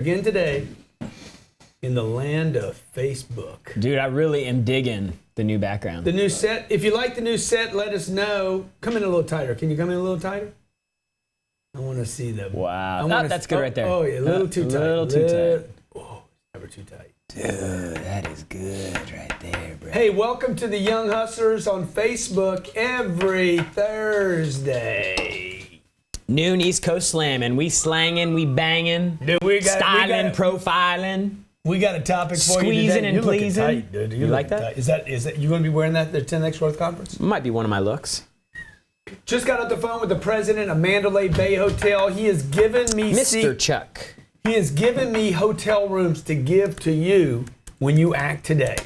Again today, in the land of Facebook. Dude, I really am digging the new background. The new set. If you like the new set, let us know. Come in a little tighter. Can you come in a little tighter? I want to see them. Wow. That's good right there. Oh, yeah, a little too tight. A little too tight. Oh, never too tight. Dude, that is good right there, bro. Hey, welcome to the Young Hustlers on Facebook every Thursday. Noon East Coast slamming. We slanging, we banging, Dude, styling, profiling. We got a topic for you Squeezing today. and You're looking pleasing. tight, dude. You like that? Tight. Is that you going to be wearing that at the 10X Growth Conference? Might be one of my looks. Just got off the phone with the president of Mandalay Bay Hotel. He has given me Mr. Chuck. He has given me hotel rooms to give to you when you act today.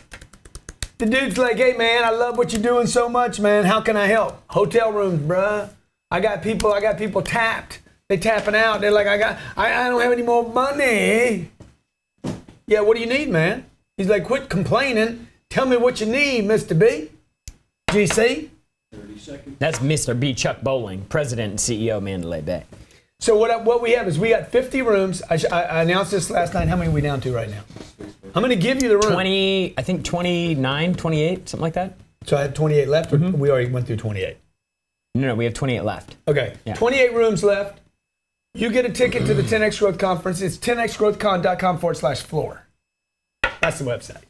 The dude's like, hey man, I love what you're doing so much, man. How can I help? Hotel rooms, bruh. I got people tapped. They tapping out. They're like, I don't have any more money. Yeah, what do you need, man? He's like, quit complaining. Tell me what you need, Mr. B. GC. 30 seconds. That's Mr. B. Chuck Bowling, President and CEO of Mandalay Bay. So what we have is we got 50 rooms. I announced this last night. How many are we down to right now? I'm going to give you the room. 20, I think 29, 28, something like that. So I have 28 left, or we already went through 28? No, we have 28 left. Okay, Yeah. 28 rooms left. You get a ticket to the 10X Growth Conference. It's 10xgrowthcon.com/floor. That's the website.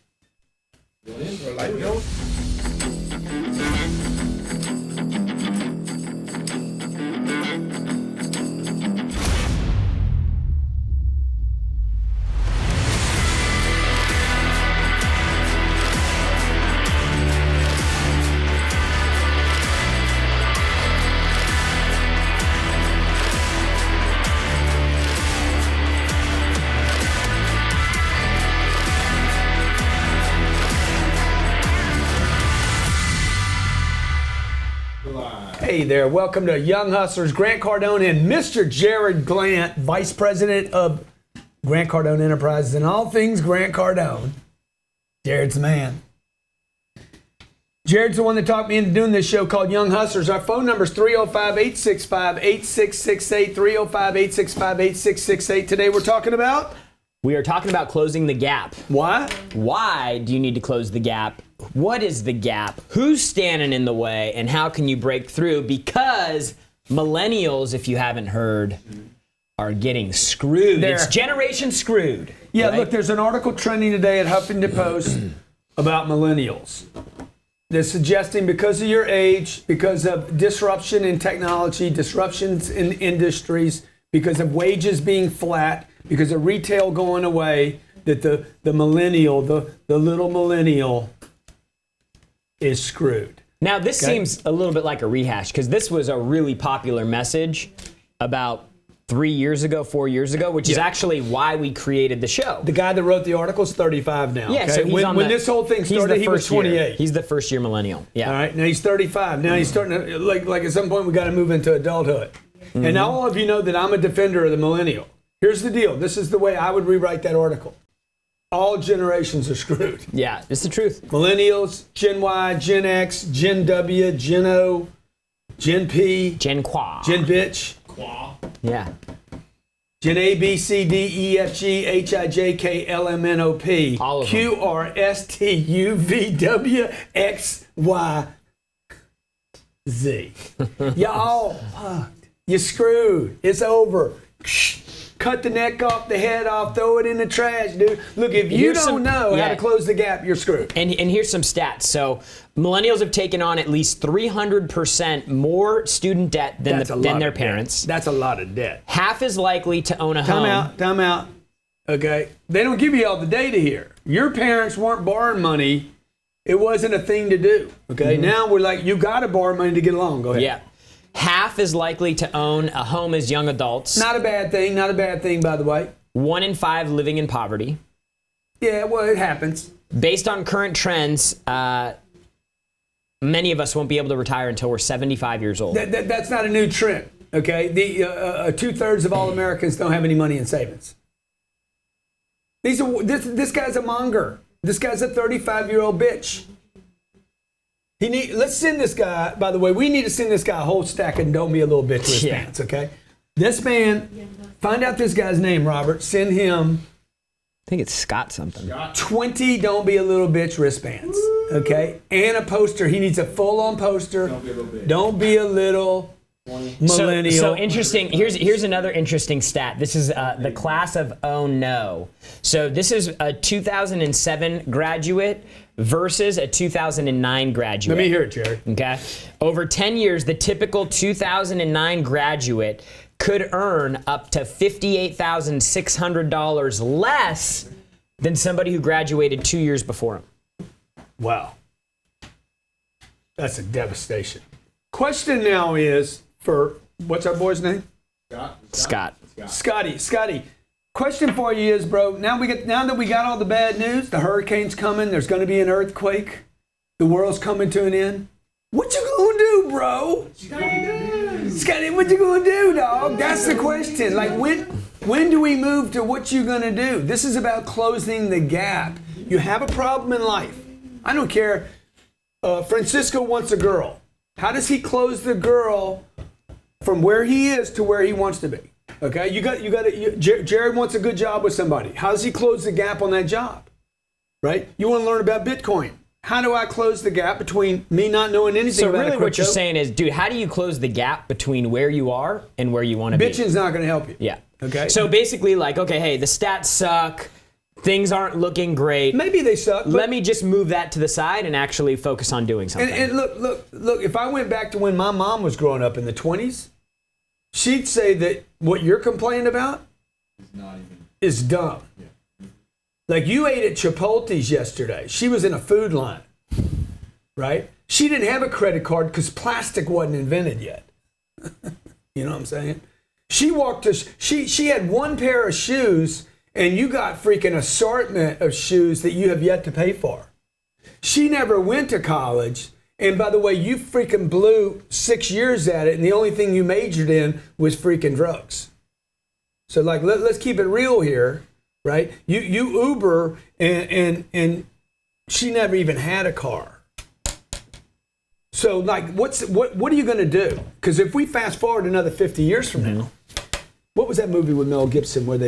Hey there, welcome to Young Hustlers. Grant Cardone and Mr. Jared Glant, Vice President of Grant Cardone Enterprises and all things Grant Cardone. Jared's the man. Jared's the one that talked me into doing this show called Young Hustlers. Our phone number is 305-865-8668, 305-865-8668. Today we're talking about? We are talking about closing the gap. Why? Why do you need to close the gap? What is the gap? Who's standing in the way? And how can you break through? Because millennials, if you haven't heard, are getting screwed. It's generation screwed. Yeah, right? Look, there's an article trending today at Huffington Post about millennials. They're suggesting because of your age, because of disruption in technology, disruptions in industries, because of wages being flat, because of retail going away, that the millennial, the little millennial is screwed. Now, this seems a little bit like a rehash because this was a really popular message about 4 years ago, which is actually why we created the show. The guy that wrote the article is 35 now. Yeah, okay? so when this whole thing started, he was 28. He's the first year millennial. Yeah. All right, now he's 35. Now he's starting to, like at some point we got to move into adulthood. And now all of you know that I'm a defender of the millennial. Here's the deal. This is the way I would rewrite that article. All generations are screwed. Yeah, it's the truth. Millennials, Gen Y, Gen X, Gen W, Gen O, Gen P, Gen Qua. Gen Bitch, Yeah. Gen A, B, C, D, E, F, G, H, I, J, K, L, M, N, O, P, All of Q, R, S, T, U, V, W, X, Y, Z. Y'all fucked. You're screwed. It's over. Cut the neck off, the head off, throw it in the trash, dude. Look, if you don't know how to close the gap, you're screwed. And here's some stats. So millennials have taken on at least 300% more student debt than their parents. That's a lot of debt. Half is likely to own a home. Time out. Okay. They don't give you all the data here. Your parents weren't borrowing money. It wasn't a thing to do. Okay. Now we're like, you got to borrow money to get along. Go ahead. Yeah. Half is likely to own a home as young adults. Not a bad thing. Not a bad thing, by the way. 1 in 5 living in poverty. Yeah, well, it happens. Based on current trends, many of us won't be able to retire until we're 75 years old. That's not a new trend. Okay. The 2/3 of all Americans don't have any money in savings. This guy's a monger. This guy's a 35-year-old bitch. Let's send this guy, by the way, we need to send this guy a whole stack of don't be a little bitch wristbands, okay? This man, find out this guy's name, Robert. Send him I think it's Scott something. 20 Don't Be a Little Bitch wristbands, okay? And a poster. He needs a full-on poster. Don't be a little bitch. Don't be a little millennial. So interesting. Here's another interesting stat. This is the class of Oh No. So this is a 2007 graduate versus a 2009 graduate. Let me hear it, Jerry. Okay. Over 10 years, the typical 2009 graduate could earn up to $58,600 less than somebody who graduated 2 years before him. Wow. That's a devastation. Question now is for, what's our boy's name? Scott. Scotty. Question for you is, bro, now that we got all the bad news, the hurricane's coming, there's going to be an earthquake, the world's coming to an end. What you gonna do, bro? Scotty, what you gonna do, dog? That's the question. Like, when do we move to what you gonna do? This is about closing the gap. You have a problem in life. I don't care. Francisco wants a girl. How does he close the girl from where he is to where he wants to be? Okay, Jared wants a good job with somebody. How does he close the gap on that job? Right? You want to learn about Bitcoin. How do I close the gap between me not knowing anything about So really what you're crypto? saying is, dude, how do you close the gap between where you are and where you want to be? Bitching's not going to help you. Yeah. Okay. So basically, like, okay, hey, the stats suck. Things aren't looking great. Maybe they suck. Let me just move that to the side and actually focus on doing something. And look, if I went back to when my mom was growing up in the 20s, she'd say that what you're complaining about is dumb. Yeah. Like, you ate at Chipotle's yesterday. She was in a food line, right? She didn't have a credit card because plastic wasn't invented yet. You know what I'm saying? She had one pair of shoes, and you got freaking assortment of shoes that you have yet to pay for. She never went to college, and by the way, you freaking blew 6 years at it, and the only thing you majored in was freaking drugs. So, like, let's keep it real here, right? You Uber, and she never even had a car. So, like, what are you going to do? Because if we fast forward another 50 years from now, what was that movie with Mel Gibson where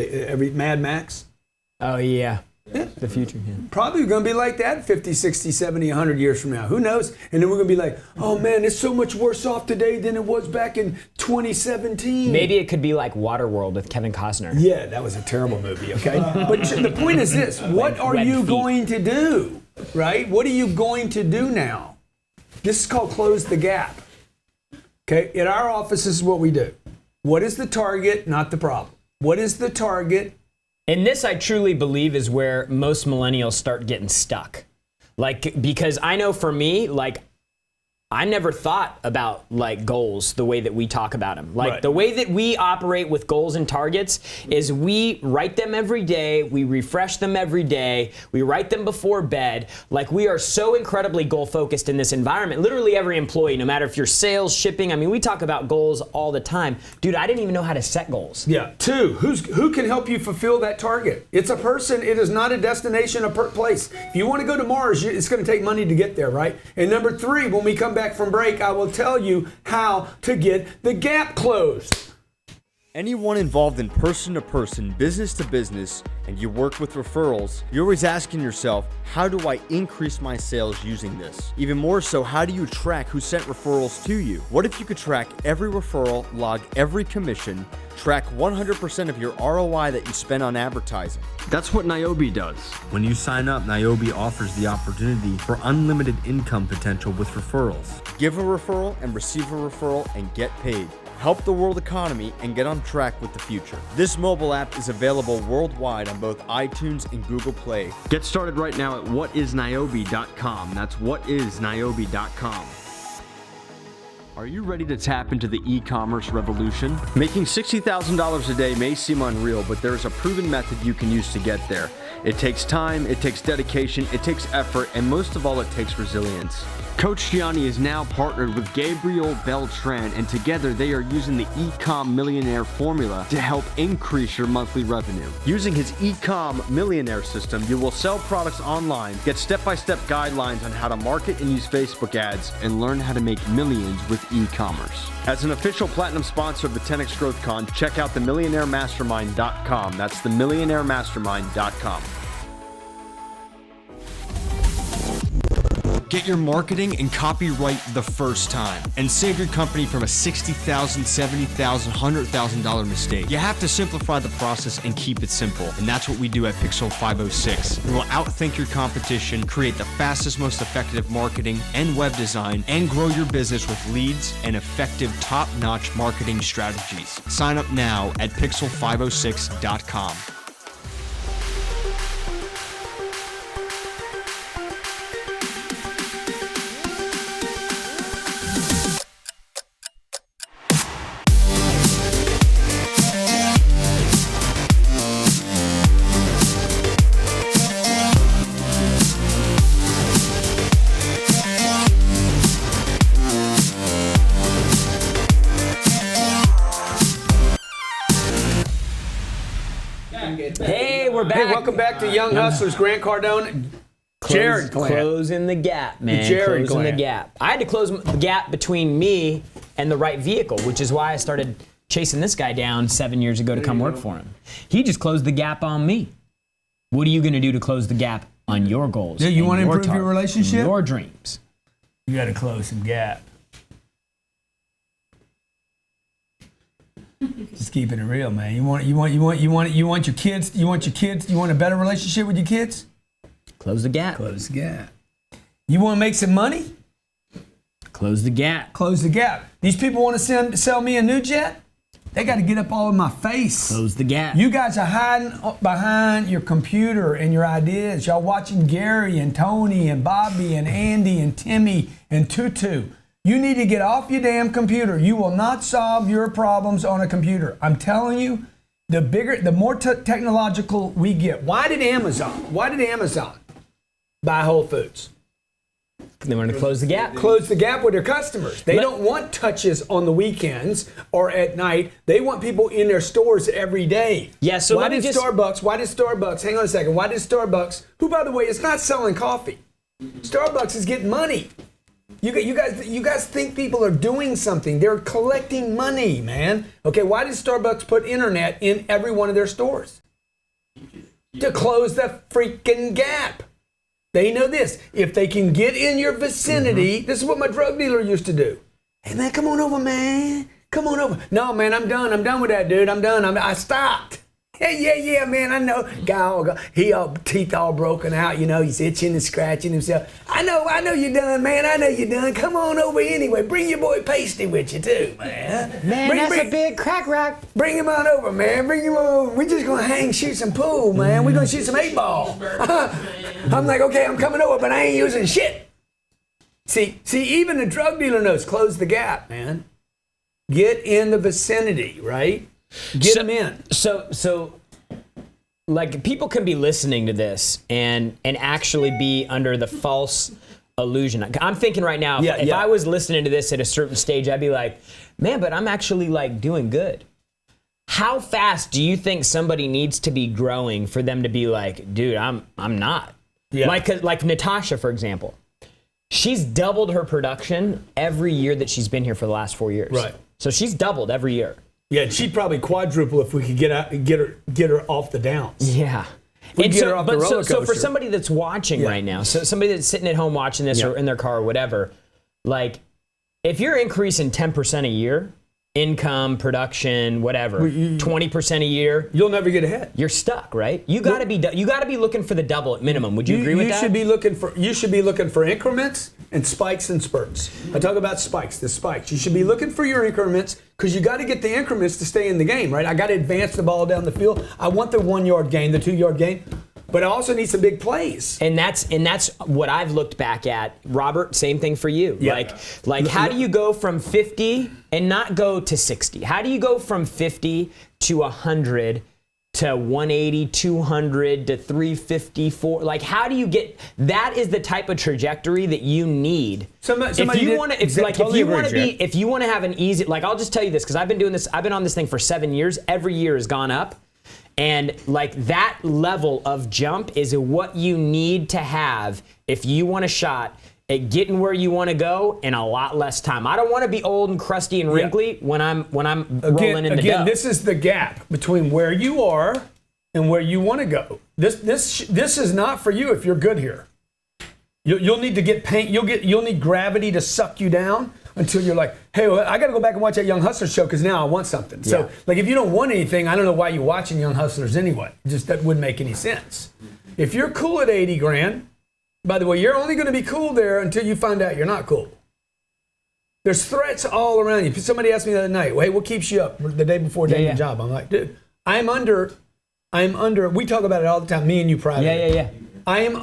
Mad Max? Oh, yeah. The future, yeah. Probably going to be like that 50, 60, 70, 100 years from now. Who knows? And then we're going to be like, oh, man, it's so much worse off today than it was back in 2017. Maybe it could be like Waterworld with Kevin Costner. Yeah, that was a terrible movie, okay? But the point is this. What are you going to do, right? What are you going to do now? This is called close the gap. Okay? In our office, this is what we do. What is the target, not the problem? What is the target? And this, I truly believe, is where most millennials start getting stuck. Like, because I know for me, like, I never thought about, like, goals the way that we talk about them. Like, the way that we operate with goals and targets is we write them every day, we refresh them every day, we write them before bed. Like, we are so incredibly goal-focused in this environment. Literally every employee, no matter if you're sales, shipping, I mean, we talk about goals all the time. Dude, I didn't even know how to set goals. Yeah. 2, who can help you fulfill that target? It's a person. It is not a destination, a place. If you want to go to Mars, it's going to take money to get there, right? And number 3, when we come back from break, I will tell you how to get the gap closed. Anyone involved in person-to-person, business-to-business, and you work with referrals, you're always asking yourself, how do I increase my sales using this? Even more so, how do you track who sent referrals to you? What if you could track every referral, log every commission, track 100% of your ROI that you spend on advertising? That's what Niobe does. When you sign up, Niobe offers the opportunity for unlimited income potential with referrals. Give a referral and receive a referral and get paid. Help the world economy and get on track with the future. This mobile app is available worldwide on both iTunes and Google Play. Get started right now at whatisniobe.com. That's whatisniobe.com. Are you ready to tap into the e-commerce revolution? Making $60,000 a day may seem unreal, but there is a proven method you can use to get there. It takes time, it takes dedication, it takes effort, and most of all, it takes resilience. Coach Gianni is now partnered with Gabriel Beltran, and together they are using the Ecom Millionaire formula to help increase your monthly revenue. Using his Ecom Millionaire system, you will sell products online, get step-by-step guidelines on how to market and use Facebook ads, and learn how to make millions with e-commerce. As an official platinum sponsor of the 10X GrowthCon, check out themillionairemastermind.com. That's themillionairemastermind.com. Get your marketing and copy right the first time and save your company from a $60,000, $70,000, $100,000 mistake. You have to simplify the process and keep it simple. And that's what we do at Pixel 506. We will outthink your competition, create the fastest, most effective marketing and web design, and grow your business with leads and effective top-notch marketing strategies. Sign up now at pixel506.com. Hey, we're back. Hey, welcome back to Young Hustlers. Grant Cardone, Jared Glant. Closing the gap, man. Jared Closing the Glant. gap. I had to close the gap between me and the right vehicle, which is why I started chasing this guy down 7 years ago to come work for him. He just closed the gap on me. What are you going to do to close the gap on your goals? Yeah, you and wanna your improve your targets, relationship? and your dreams. You got to close some gap. Just keeping it real, man. You want your kids. You want a better relationship with your kids. Close the gap. Close the gap. You want to make some money. Close the gap. Close the gap. These people want to sell me a new jet. They got to get up all in my face. Close the gap. You guys are hiding behind your computer and your ideas. Y'all watching Gary and Tony and Bobby and Andy and Timmy and Tutu. You need to get off your damn computer. You will not solve your problems on a computer. I'm telling you, the more technological we get. Why did Amazon buy Whole Foods? They want to close the gap. Close the gap with their customers. They don't want touches on the weekends or at night. They want people in their stores every day. Yeah, so why did Starbucks, hang on a second, why did Starbucks, who by the way is not selling coffee, Starbucks is getting money. You guys think people are doing something. They're collecting money, man. Okay, why did Starbucks put internet in every one of their stores? To close the freaking gap. They know this. If they can get in your vicinity, this is what my drug dealer used to do. Hey, man, come on over, man. Come on over. No, man, I'm done. I'm done with that, dude. I'm done. I stopped. Hey, yeah, man, I know. He all teeth all broken out, he's itching and scratching himself. I know you're done, man. I know you're done. Come on over anyway. Bring your boy Pasty with you too, man. Man, that's a big crack rock. Bring him on over, man. Bring him over. We're just gonna shoot some pool, man. We're gonna shoot some 8-ball. I'm like, okay, I'm coming over, but I ain't using shit. See, even the drug dealer knows. Close the gap, man. Get in the vicinity, right? Get them in. So, like, people can be listening to this and actually be under the false illusion. I'm thinking right now, if I was listening to this at a certain stage, I'd be like, man, but I'm actually like doing good. How fast do you think somebody needs to be growing for them to be like, dude, I'm not? Yeah. Like Natasha, for example. She's doubled her production every year that she's been here for the last 4 years. Right. So she's doubled every year. Yeah, she'd probably quadruple if we could get her off the downs. Yeah. So for somebody that's watching right now, so somebody that's sitting at home watching this or in their car or whatever, like, if you're increasing 10% a year, income, production, whatever, 20% a year, you'll never get ahead. You're stuck, right? You got to be looking for the double at minimum. Would you agree with that? You should be looking for increments and spikes and spurts. I talk about spikes, the spikes. You should be looking for your increments because you got to get the increments to stay in the game, right? I got to advance the ball down the field. I want the 1 yard gain, the 2 yard gain. But I also need some big plays. And that's what I've looked back at. Robert, same thing for you. Yeah. Like how do you go from 50 and not go to 60? How do you go from 50 to 100 to 180, 200 to 354? Like, how do you get? That is the type of trajectory that you need. If you want to have an easy, like, I'll just tell you this, because I've been doing this. I've been on this thing for 7 years. Every year has gone up. And like that level of jump is what you need to have if you want a shot at getting where you want to go in a lot less time. I don't want to be old and crusty and wrinkly when I'm rolling in the dough. This is the gap between where you are and where you want to go. This is not for you if you're good here. You'll need to get paint. You'll need gravity to suck you down until you're like, hey, well, I got to go back and watch that Young Hustler show because now I want something. Yeah. So, like, if you don't want anything, I don't know why you're watching Young Hustlers anyway. Just that wouldn't make any sense. If you're cool at 80 grand, by the way, you're only going to be cool there until you find out you're not cool. There's threats all around you. Somebody asked me the other night, hey, what keeps you up the day before taking a job? I'm like, dude, I'm under. We talk about it all the time. Me and you privately. Yeah. I am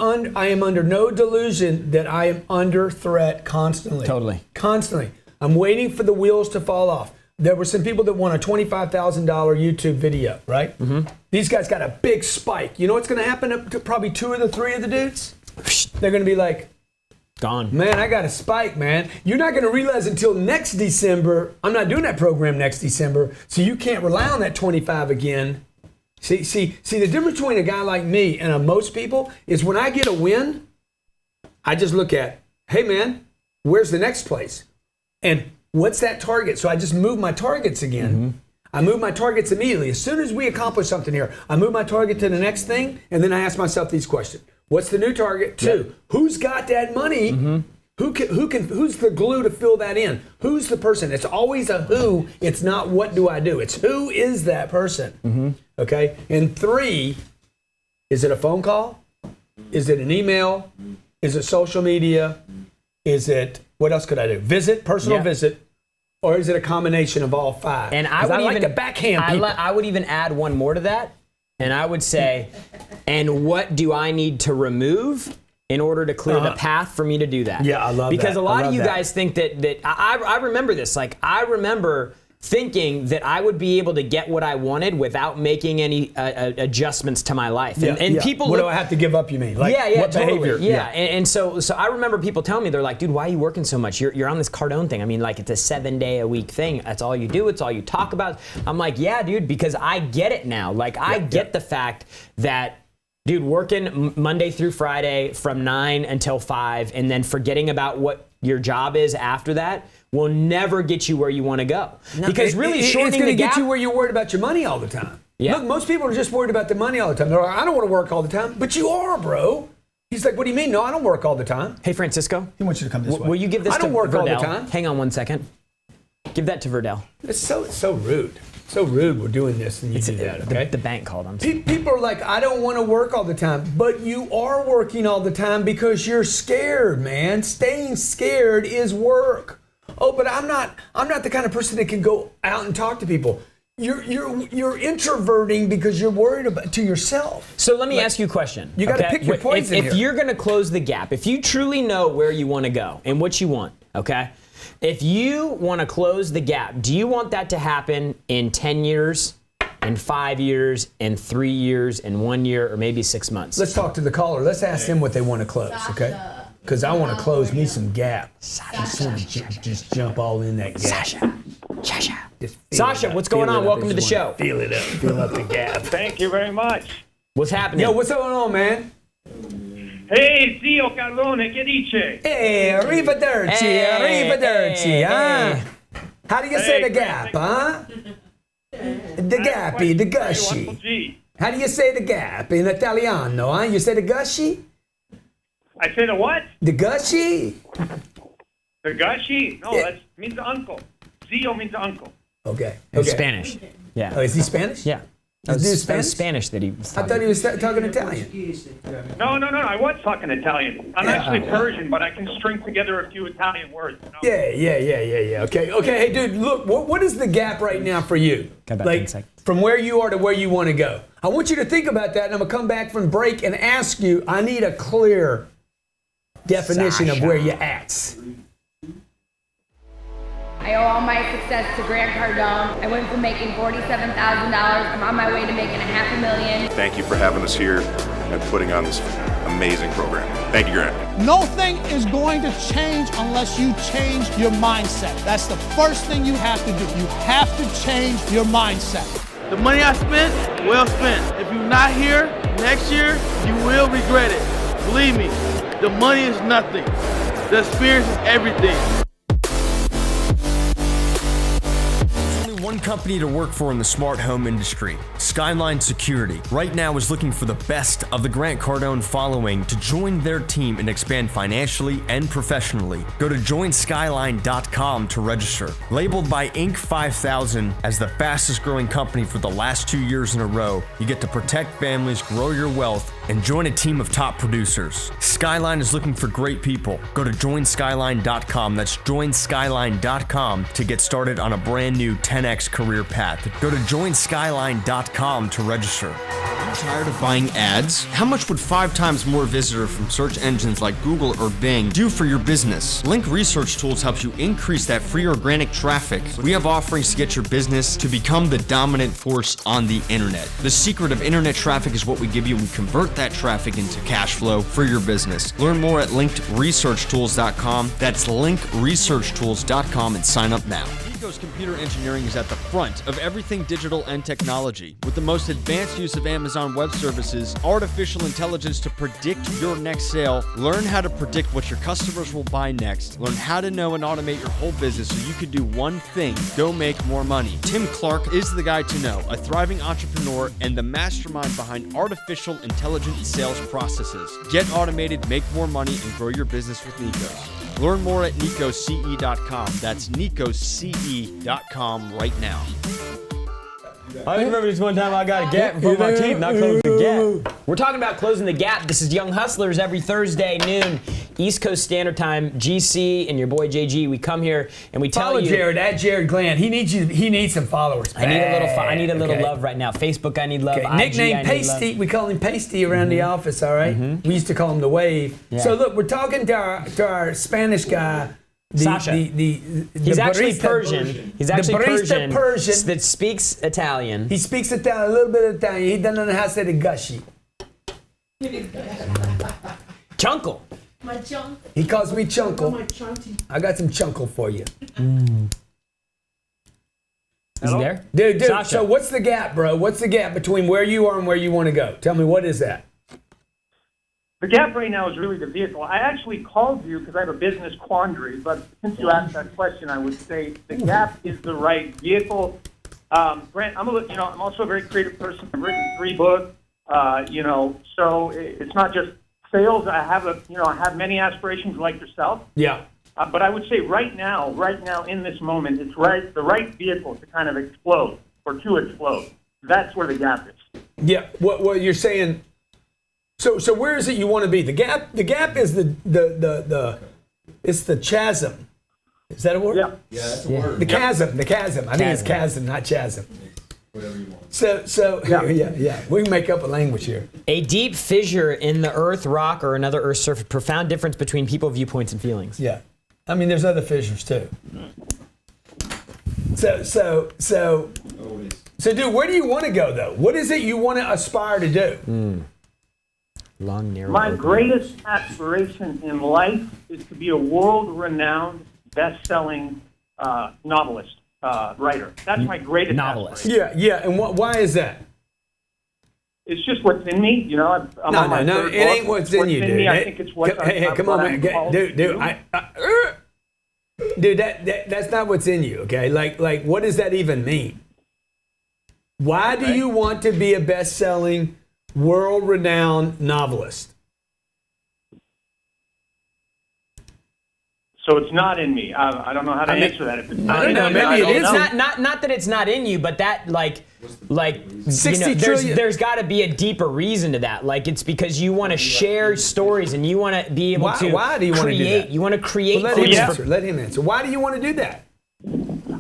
under no delusion that I am under threat constantly. Totally. Constantly. I'm waiting for the wheels to fall off. There were some people that won a $25,000 YouTube video, right? Mm-hmm. These guys got a big spike. You know what's going to happen to probably 2 of the 3 of the dudes? They're going to be like, gone. Man, I got a spike, man. You're not going to realize until next December, I'm not doing that program next December, so you can't rely on that 25 again. See, the difference between a guy like me and most people is when I get a win, I just look at, hey man, where's the next place? And what's that target? So I just move my targets again. Mm-hmm. I move my targets immediately. As soon as we accomplish something here, I move my target to the next thing, and then I ask myself these questions. What's the new target? 2, yep. Who's got that money? Mm-hmm. Who's the glue to fill that in? Who's the person? It's always a who. It's not what do I do. It's who is that person. Mm-hmm. Okay. And 3, is it a phone call? Is it an email? Is it social media? Is it, what else could I do? Personal visit, or is it a combination of all 5? And I would like to backhand people. I would even add one more to that, and I would say, and what do I need to remove in order to clear the path for me to do that? Yeah, I love that. Because a lot of you guys think that I remember this. Like, I remember thinking that I would be able to get what I wanted without making any adjustments to my life. And people, what do I have to give up? You mean? Like, what totally. behavior? Yeah. And so I remember people telling me, they're like, dude, why are you working so much? You're on this Cardone thing. I mean, like, it's a 7-day-a-week thing. That's all you do. It's all you talk about. I'm like, yeah, dude, because I get it now. Like, I get the fact that, dude, working Monday through Friday from 9 until 5, and then forgetting about what your job is after that will never get you where you want to go. No, because really shortening the gap, get you where you're worried about your money all the time. Yeah. Look, most people are just worried about their money all the time. They're like, I don't want to work all the time. But you are, bro. He's like, what do you mean? No, I don't work all the time. Hey, Francisco. He wants you to come this way. Will you give this to Verdell? I don't work all the time. Hang on one second. Give that to Verdell. It's so rude. So rude we're doing this and you do that, okay? The bank called him. People are like, I don't want to work all the time. But you are working all the time because you're scared, man. Staying scared is work. Oh, but I'm not the kind of person that can go out and talk to people. You're introverting because you're worried about to yourself. So let me ask you a question. You got to pick your poison here. If you're going to close the gap, if you truly know where you want to go and what you want, okay? If you want to close the gap, do you want that to happen in 10 years, in 5 years, in 3 years, in 1 year, or maybe 6 months? Let's talk to the caller. Let's ask them what they want to close, okay? Because I want to close me some gap. Just jump all in that gap. Sasha, what's going on? Welcome to the show. Feel it up. Feel up the gap. Thank you very much. What's happening? Yo, what's going on, man? Hey, zio Cardone, che dice? Hey, arrivederci, arrivederci, huh? How do you say the gap, huh? The gappy, the gushy. How do you say the gap in Italiano, huh? You say the gushy? I say the what? The gushy? The gushy? No, that means uncle. Zio means uncle. Okay. It's Spanish. Yeah. Oh, is he Spanish? Yeah. That was Spanish that he was talking. I thought he was talking Italian. No. I was talking Italian. I'm actually Persian, but I can string together a few Italian words. You know? Yeah. Okay. Hey, dude, look, what is the gap right now for you? Like, from where you are to where you want to go. I want you to think about that, and I'm going to come back from break and ask you, I need a clear definition of where you're at. I owe all my success to Grant Cardone. I went from making $47,000. I'm on my way to making $500,000. Thank you for having us here and putting on this amazing program. Thank you, Grant. Nothing is going to change unless you change your mindset. That's the first thing you have to do. You have to change your mindset. The money I spent, well spent. If you're not here next year, you will regret it. Believe me, the money is nothing. The experience is everything. One company to work for in the smart home industry, Skyline Security, right now is looking for the best of the Grant Cardone following to join their team and expand financially and professionally. Go to joinskyline.com to register. Labeled by Inc. 5000 as the fastest growing company for the last 2 years in a row, you get to protect families, grow your wealth, and join a team of top producers. Skyline is looking for great people. Go to joinskyline.com. That's joinskyline.com to get started on a brand new 10x career path. Go to joinskyline.com to register. Are you tired of buying ads? How much would 5 times more visitor from search engines like Google or Bing do for your business? Link Research Tools helps you increase that free organic traffic. We have offerings to get your business to become the dominant force on the internet. The secret of internet traffic is what we give you, and we convert that traffic into cash flow for your business. Learn more at linkedresearchtools.com. That's linkresearchtools.com and sign up now. Nico's Computer Engineering is at the front of everything digital and technology. With the most advanced use of Amazon Web Services, artificial intelligence to predict your next sale, learn how to predict what your customers will buy next, learn how to know and automate your whole business so you can do one thing: go make more money. Tim Clark is the guy to know, a thriving entrepreneur and the mastermind behind artificial intelligent sales processes. Get automated, make more money, and grow your business with Nikos. Learn more at nicoce.com. That's nicoce.com right now. I remember this one time I got a gap in front of my teeth, not closing the gap. We're talking about closing the gap. This is Young Hustlers every Thursday noon, East Coast Standard Time. GC and your boy JG, we come here and we tell you. Follow Jared at Jared Glenn. He needs some followers. I need a little love right now. Facebook, I need love. Okay. IG, Nickname Pasty. We call him Pasty around the office. All right. We used to call him the Wave. Yeah. So look, we're talking to our Spanish guy. Sasha. He's actually Persian. He's actually Persian that speaks Italian. He speaks Italian, a little bit of Italian. He doesn't know how to say the gushy. Chunkle. My chunk. He calls me Chunkle. Oh, my chunky. I got some Chunkle for you. Is he there? Dude, Sasha. so what's the gap, bro? What's the gap between where you are and where you want to go? Tell me, what is that? The gap right now is really the vehicle. I actually called you because I have a business quandary, but since you asked that question, I would say the gap is the right vehicle. Grant, I'm also a very creative person. I've written 3 books, so it's not just sales. I have many aspirations like yourself. Yeah. But I would say right now in this moment, it's the right vehicle to kind of explode or to explode. That's where the gap is. Yeah. What you're saying? So where is it you want to be? The gap is it's the chasm. Is that a word? Yeah. Yeah, that's a word. The chasm. I think it's chasm, not chasm. Whatever you want. So yeah. We can make up a language here. A deep fissure in the earth, rock, or another earth surface. Profound difference between people, viewpoints, and feelings. Yeah. I mean, there's other fissures too. So, dude, where do you want to go though? What is it you want to aspire to do? Long, narrow. My open. greatest aspiration in life is to be a world-renowned, best-selling novelist, writer. That's my greatest Novelist. aspiration. Yeah. And why is that? It's just what's in me, I'm on my No. third It ain't book. what's in you, dude. Me, I think it's what's Hey, come on, man. Dude. Dude, that's not what's in you, okay? Like, what does that even mean? Why do you want to be a best-selling, world-renowned novelist? So it's not in me. I don't know how to answer that. If it's not in me, maybe it is. Not that it's not in you, but that like 60 trillion. There's got to be a deeper reason to that. Like it's because you want to share stories and you want to be able to why do you want to do that? You want to create. Well, let him answer. Why do you want to do that?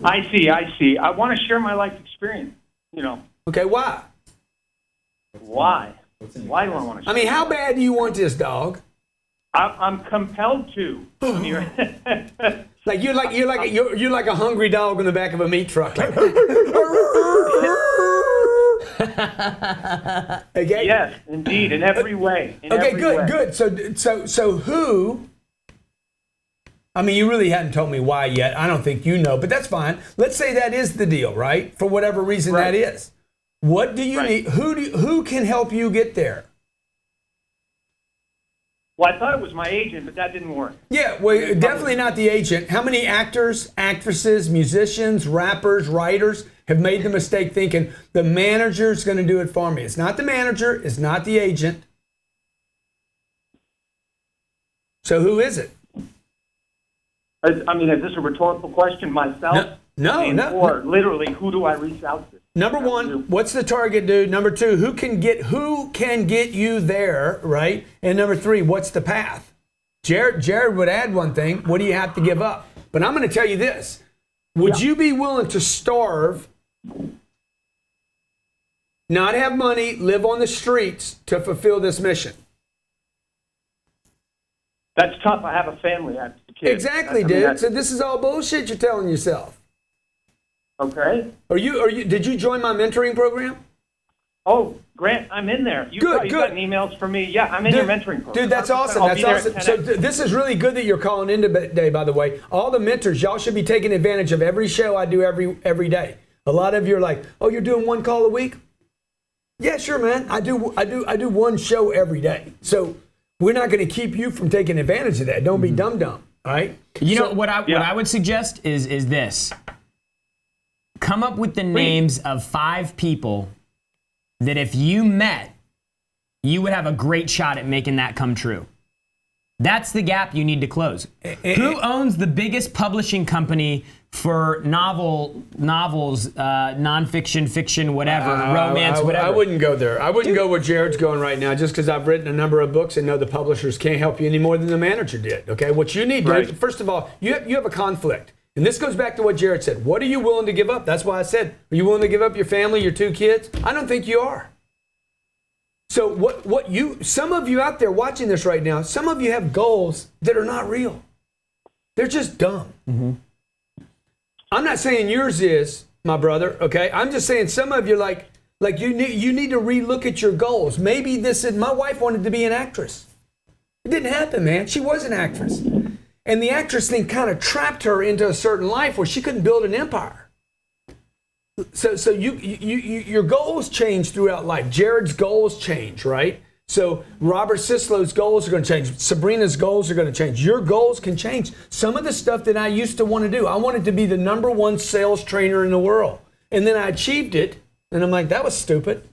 I see. I want to share my life experience. Okay, why? Why? Why do I want to share? I mean, how bad do you want this, dog? I'm compelled to. Like you're like a hungry dog in the back of a meat truck. Like, okay. Yes, indeed, in every way. Good. So who? I mean, you really hadn't told me why yet. I don't think you know, but that's fine. Let's say that is the deal, right? For whatever reason that is. What do you need? Who can help you get there? Well, I thought it was my agent, but that didn't work. Yeah, well, definitely not the agent. How many actors, actresses, musicians, rappers, writers have made the mistake thinking the manager's going to do it for me? It's not the manager. It's not the agent. So who is it? I mean, is this a rhetorical question? Myself? No. Or literally, who do I reach out to? Number one, what's the target, dude? Number two, who can get you there, right? And number three, what's the path? Jared would add one thing. What do you have to give up? But I'm going to tell you this. Would you be willing to starve, not have money, live on the streets to fulfill this mission? That's tough. I have a family. I have kids. Exactly, dude. So this is all bullshit you're telling yourself. Okay. Did you join my mentoring program? Oh, Grant, I'm in there. You've gotten emails from me. Yeah, I'm in your mentoring program. Dude, that's awesome. That's awesome. So this is really good that you're calling in today, by the way. All the mentors, y'all should be taking advantage of every show I do every day. A lot of you are like, oh, you're doing one call a week? Yeah, sure, man. I do one show every day. So we're not going to keep you from taking advantage of that. Don't be dumb, all right? You know, what I would suggest is this. Come up with the names of 5 people that if you met, you would have a great shot at making that come true. That's the gap you need to close. Who owns the biggest publishing company for novels, nonfiction, fiction, whatever, romance, whatever? I wouldn't go there. I wouldn't go where Jared's going right now just because I've written a number of books and know the publishers can't help you any more than the manager did. Okay, what you need, dude, first of all, you have a conflict. And this goes back to what Jared said. What are you willing to give up? That's why I said, are you willing to give up your family, your 2 kids? I don't think you are. So some of you out there watching this right now, some of you have goals that are not real. They're just dumb. Mm-hmm. I'm not saying yours is, my brother, okay? I'm just saying some of you like you need to relook at your goals. Maybe my wife wanted to be an actress. It didn't happen, man. She was an actress. And the actress thing kind of trapped her into a certain life where she couldn't build an empire. So your goals change throughout life. Jared's goals change, right? So Robert Sislow's goals are going to change. Sabrina's goals are going to change. Your goals can change. Some of the stuff that I used to want to do, I wanted to be the #1 sales trainer in the world. And then I achieved it, and I'm like, that was stupid.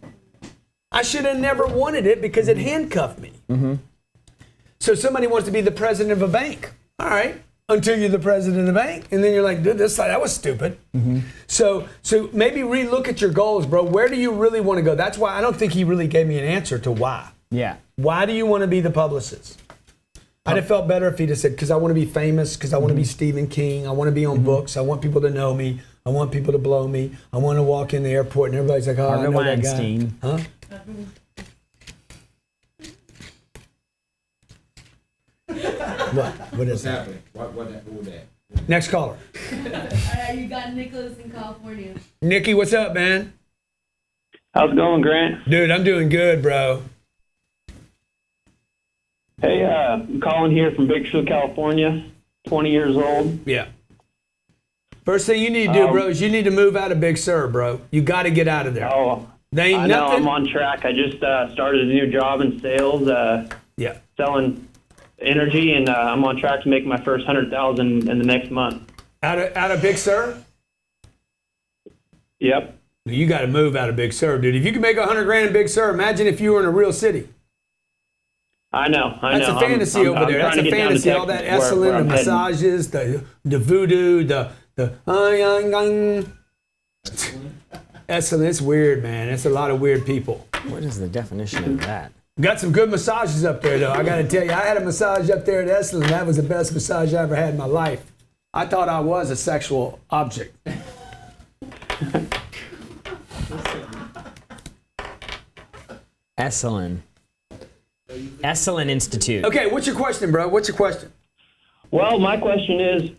I should have never wanted it because it handcuffed me. Mm-hmm. So somebody wants to be the president of a bank. All right, until you're the president of the bank, and then you're like, dude, that was stupid. Mm-hmm. So maybe relook at your goals, bro. Where do you really want to go? That's why I don't think he really gave me an answer to why. Yeah. Why do you want to be the publicist? I'd have felt better if he'd have said, because I want to be famous, because I want to be Stephen King, I want to be on books, I want people to know me, I want people to blow me, I want to walk in the airport and everybody's like, oh, I know that guy. Huh? What is that? What that? Next caller. Alright, you got Nicholas in California. Nikki, what's up, man? How's it going, Grant? Dude, I'm doing good, bro. Hey, I'm calling here from Bakersfield, California, 20 years old. Yeah. First thing you need to do, bro, is you need to move out of Big Sur, bro. You got to get out of there. Oh, I know, I'm on track. I just started a new job in sales, selling energy, and I'm on track to make my first $100,000 in the next month. Out of Big Sur? Yep. You got to move out of Big Sur, dude. If you can make $100,000 in Big Sur, imagine if you were in a real city. I know. That's a fantasy over there. That's a fantasy. All that Esalen, the massages, the voodoo, the Esalen. It's weird, man. It's a lot of weird people. What is the definition of that? Got some good massages up there, though. I got to tell you, I had a massage up there at Esalen. That was the best massage I ever had in my life. I thought I was a sexual object. Esalen Institute. Okay, what's your question, bro? What's your question? Well, my question is,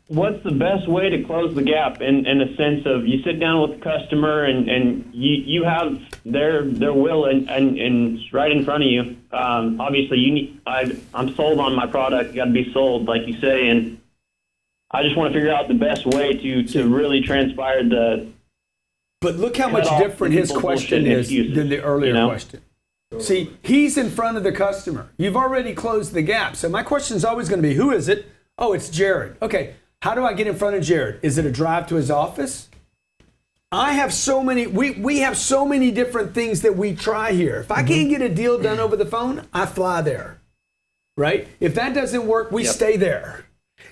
what's the best way to close the gap in a sense of you sit down with the customer and you have their will and right in front of you. Obviously, I'm sold on my product. Got to be sold, like you say, and I just want to figure out the best way to really transpire the. But look how much different his question is than the earlier question. See, he's in front of the customer. You've already closed the gap. So my question is always going to be, who is it? Oh, it's Jared. Okay, how do I get in front of Jared? Is it a drive to his office? I have so many, we have so many different things that we try here. If I can't get a deal done over the phone, I fly there, right? If that doesn't work, we stay there.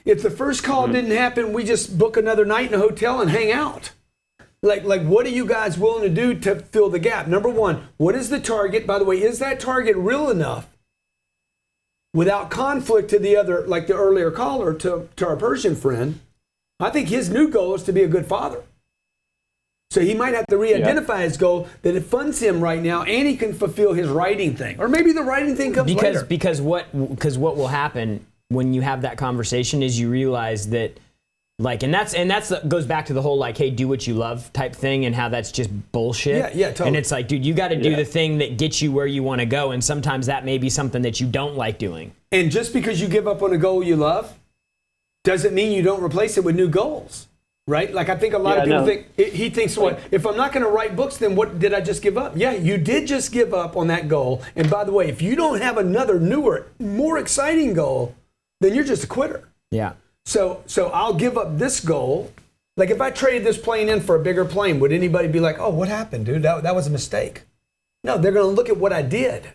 If the first call didn't happen, we just book another night in a hotel and hang out. Like, what are you guys willing to do to fill the gap? Number one, what is the target? By the way, is that target real enough without conflict to the other, like the earlier caller, to our Persian friend? I think his new goal is to be a good father. So he might have to re-identify his goal that it funds him right now, and he can fulfill his writing thing. Or maybe the writing thing comes later. Because what will happen when you have that conversation is you realize that, like, and that's goes back to the whole, like, hey, do what you love type thing, and how that's just bullshit. Yeah, totally. And it's like, dude, you got to do the thing that gets you where you want to go, and sometimes that may be something that you don't like doing. And just because you give up on a goal you love doesn't mean you don't replace it with new goals, right? Like, I think a lot of people think, he thinks, what, if I'm not going to write books, then what did I just give up? Yeah, you did just give up on that goal. And by the way, if you don't have another newer, more exciting goal, then you're just a quitter. Yeah. So I'll give up this goal. Like, if I traded this plane in for a bigger plane, would anybody be like, oh, what happened, dude? That was a mistake. No, they're going to look at what I did,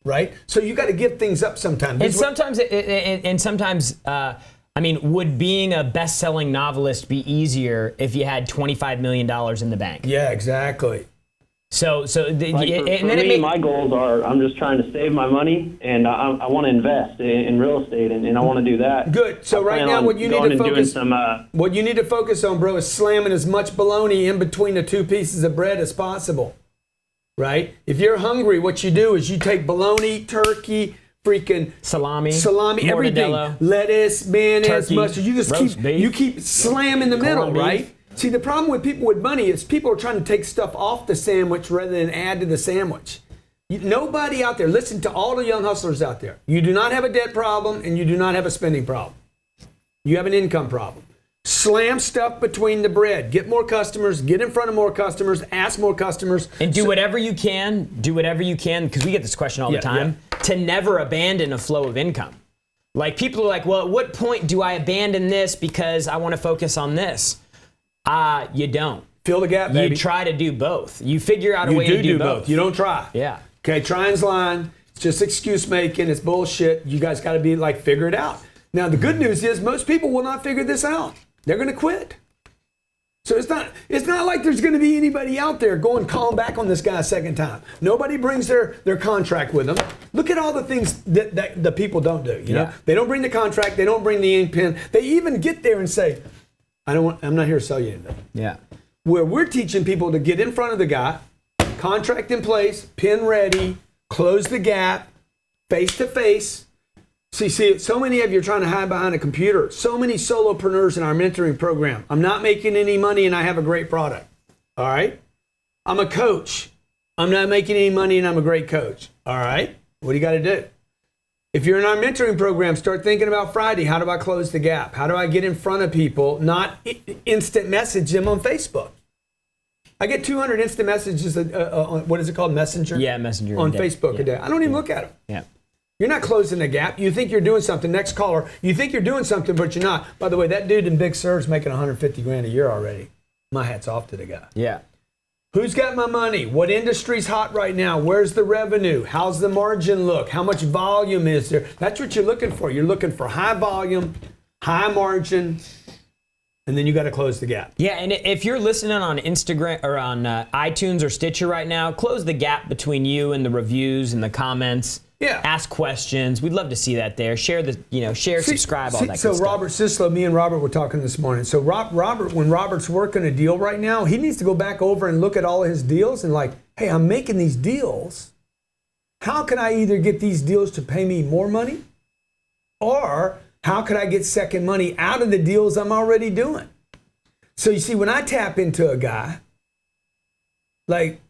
right? So you got to give things up sometimes. And sometimes, I mean, would being a best-selling novelist be easier if you had $25 million in the bank? Yeah, exactly. My goals are, I'm just trying to save my money, and I want to invest in real estate, and I want to do that. Good. So right now, what you need to focus on, bro, is slamming as much bologna in between the two pieces of bread as possible. Right? If you're hungry, what you do is you take bologna, turkey, freaking salami, everything, lettuce, mayonnaise, mustard. You just keep slamming the middle, right? See, the problem with people with money is people are trying to take stuff off the sandwich rather than add to the sandwich. Nobody out there, listen to all the young hustlers out there. You do not have a debt problem, and you do not have a spending problem. You have an income problem. Slam stuff between the bread. Get more customers. Get in front of more customers. Ask more customers. And do whatever you can, because we get this question all the time, to never abandon a flow of income. Like, people are like, well, at what point do I abandon this because I want to focus on this? You don't. Fill the gap, baby. You try to do both. You figure out a way to do both. You don't try. Yeah. Okay, trying's lying. It's just excuse making. It's bullshit. You guys got to be like, figure it out. Now, the good news is most people will not figure this out. They're going to quit. So it's not like there's going to be anybody out there going calling back on this guy a second time. Nobody brings their contract with them. Look at all the things that the people don't do. You know, they don't bring the contract. They don't bring the ink pen. They even get there and say, I'm not here to sell you anything. Yeah. Where we're teaching people to get in front of the guy, contract in place, pen ready, close the gap, face to face. See, so many of you are trying to hide behind a computer. So many solopreneurs in our mentoring program. I'm not making any money and I have a great product. All right? I'm a coach. I'm not making any money and I'm a great coach. All right? What do you got to do? If you're in our mentoring program, start thinking about Friday. How do I close the gap? How do I get in front of people, not instant message them on Facebook? I get 200 instant messages, on, what is it called, Messenger? Yeah, Messenger. On Facebook a day. I don't even look at them. Yeah. You're not closing the gap. You think you're doing something. Next caller, you think you're doing something, but you're not. By the way, that dude in Big Sur's making $150,000 a year already. My hat's off to the guy. Yeah. Who's got my money? What industry's hot right now? Where's the revenue? How's the margin look? How much volume is there? That's what you're looking for. You're looking for high volume, high margin, and then you got to close the gap. Yeah, and if you're listening on Instagram or on iTunes or Stitcher right now, close the gap between you and the reviews and the comments. Yeah. Ask questions. We'd love to see that there. Share subscribe, all that good stuff. So Robert Sislo, me and Robert were talking this morning. So Robert, when Robert's working a deal right now, he needs to go back over and look at all of his deals and like, hey, I'm making these deals. How can I either get these deals to pay me more money, or How could I get second money out of the deals I'm already doing? So you see, when I tap into a guy, like